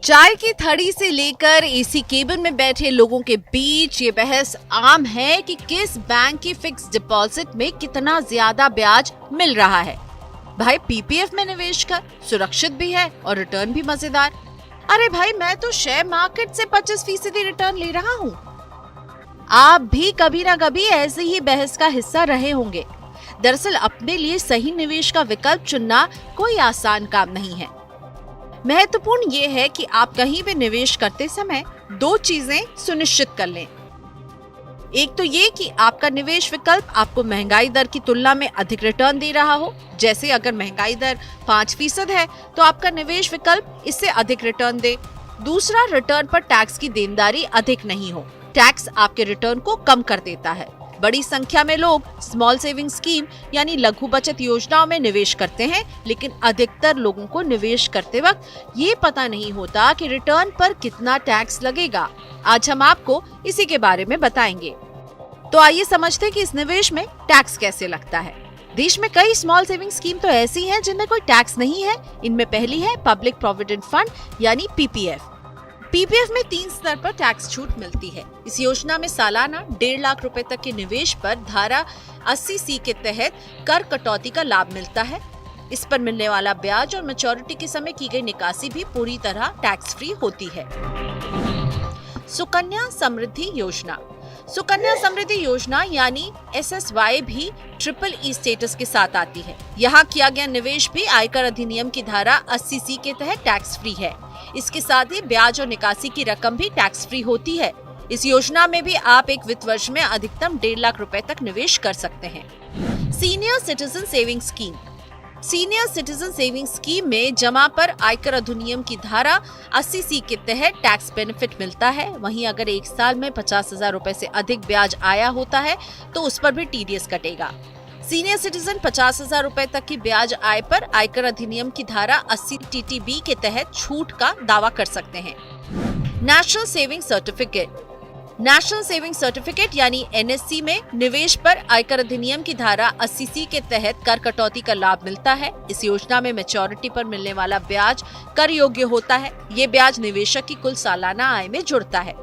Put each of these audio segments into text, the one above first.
चाय की थड़ी से लेकर एसी केबिन में बैठे लोगों के बीच ये बहस आम है कि किस बैंक की फिक्स डिपॉजिट में कितना ज्यादा ब्याज मिल रहा है। भाई पीपीएफ में निवेश कर सुरक्षित भी है और रिटर्न भी मजेदार। अरे भाई मैं तो शेयर मार्केट से 25% रिटर्न ले रहा हूँ। आप भी कभी ना कभी ऐसे ही बहस का हिस्सा रहे होंगे। दरअसल अपने लिए सही निवेश का विकल्प चुनना कोई आसान काम नहीं है। महत्वपूर्ण ये है कि आप कहीं भी निवेश करते समय दो चीजें सुनिश्चित कर लें। एक तो ये कि आपका निवेश विकल्प आपको महंगाई दर की तुलना में अधिक रिटर्न दे रहा हो। जैसे अगर महंगाई दर 5% है तो आपका निवेश विकल्प इससे अधिक रिटर्न दे। दूसरा, रिटर्न पर टैक्स की देनदारी अधिक नहीं हो। टैक्स आपके रिटर्न को कम कर देता है। बड़ी संख्या में लोग स्मॉल सेविंग स्कीम यानी लघु बचत योजनाओं में निवेश करते हैं, लेकिन अधिकतर लोगों को निवेश करते वक्त ये पता नहीं होता कि रिटर्न पर कितना टैक्स लगेगा। आज हम आपको इसी के बारे में बताएंगे। तो आइए समझते हैं कि इस निवेश में टैक्स कैसे लगता है। देश में कई स्मॉल सेविंग स्कीम तो ऐसी हैं जिनमें कोई टैक्स नहीं है। इनमें पहली है पब्लिक प्रोविडेंट फंड यानी पीपीएफ। पीपीएफ में 3 स्तर पर टैक्स छूट मिलती है। इस योजना में सालाना 1.5 लाख रुपए तक के निवेश पर धारा 80C के तहत कर कटौती का लाभ मिलता है। इस पर मिलने वाला ब्याज और मैच्योरिटी के समय की गई निकासी भी पूरी तरह टैक्स फ्री होती है। सुकन्या समृद्धि योजना। सुकन्या समृद्धि योजना यानी SSY भी EEE स्टेटस के साथ आती है। यहाँ किया गया निवेश भी आयकर अधिनियम की धारा 80C के तहत टैक्स फ्री है। इसके साथ ही ब्याज और निकासी की रकम भी टैक्स फ्री होती है। इस योजना में भी आप एक वित्त वर्ष में अधिकतम 1.5 लाख रुपए तक निवेश कर सकते हैं। Senior citizen saving scheme. Senior citizen saving scheme में जमा पर आयकर अधिनियम की धारा 80C के तहत टैक्स बेनिफिट मिलता है। वहीं अगर एक साल में 50,000 रुपए से अधिक ब्याज आया होता है तो उस पर भी टीडीएस कटेगा। सीनियर सिटीजन 50,000 रुपए तक की ब्याज आय पर आयकर अधिनियम की धारा 80 TTB के तहत छूट का दावा कर सकते हैं। National saving certificate. National saving certificate यानी NSC में निवेश पर आयकर अधिनियम की धारा 80C के तहत कर कटौती का लाभ मिलता है। इस योजना में मैच्योरिटी पर मिलने वाला ब्याज कर योग्य होता है। ये ब्याज निवेशक की कुल सालाना आय में जुड़ता है।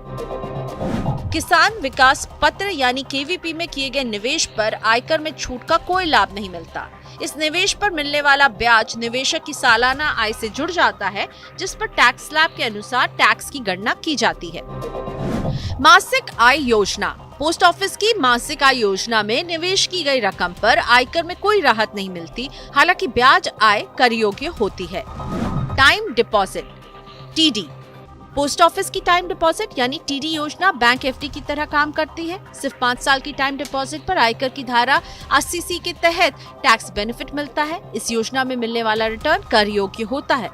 किसान विकास पत्र यानी KVP में किए गए निवेश पर आयकर में छूट का कोई लाभ नहीं मिलता। इस निवेश पर मिलने वाला ब्याज निवेशक की सालाना आय से जुड़ जाता है, जिस पर टैक्स स्लैब के अनुसार टैक्स की गणना की जाती है। मासिक आय योजना। पोस्ट ऑफिस की मासिक आय योजना में निवेश की गई रकम पर आयकर में कोई राहत नहीं मिलती, हालांकि ब्याज आय कर योग्य होती है। Time deposit TD। Post office की टाइम डिपॉजिट यानी TD योजना बैंक FD की तरह काम करती है। सिर्फ 5 साल की टाइम डिपॉजिट पर आयकर की धारा 80C के तहत टैक्स बेनिफिट मिलता है। इस योजना में मिलने वाला रिटर्न कर योग्य होता है।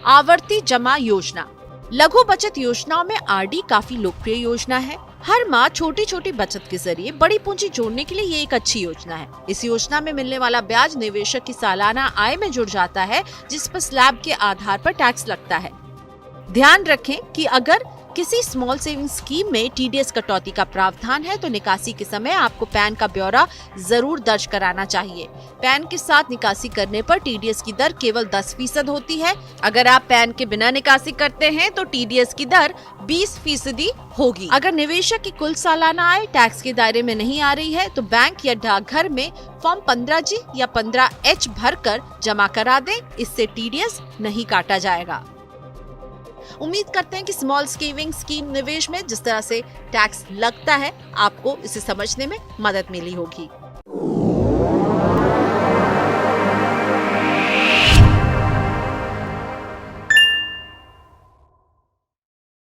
आवर्ती जमा योजना। लघु बचत योजनाओं में RD काफी लोकप्रिय योजना है। हर माह छोटी छोटी बचत के जरिए बड़ी पूंजी जोड़ने के लिए ये एक अच्छी योजना है। इस योजना में मिलने वाला ब्याज निवेशक की सालाना आय में जुड़ जाता है, जिस पर स्लैब के आधार पर टैक्स लगता है। ध्यान रखें कि अगर किसी स्मॉल सेविंग स्कीम में TDS कटौती का प्रावधान है तो निकासी के समय आपको पैन का ब्यौरा जरूर दर्ज कराना चाहिए। पैन के साथ निकासी करने पर TDS की दर केवल 10% होती है। अगर आप पैन के बिना निकासी करते हैं तो TDS की दर 20% होगी। अगर निवेशक की कुल सालाना आय टैक्स के दायरे में नहीं आ रही है तो बैंक या डाकघर में फॉर्म 15G या 15H भरकर जमा करा दें। इससे TDS नहीं काटा जाएगा। उम्मीद करते हैं कि स्मॉल सेविंग स्कीम निवेश में जिस तरह से टैक्स लगता है, आपको इसे समझने में मदद मिली होगी।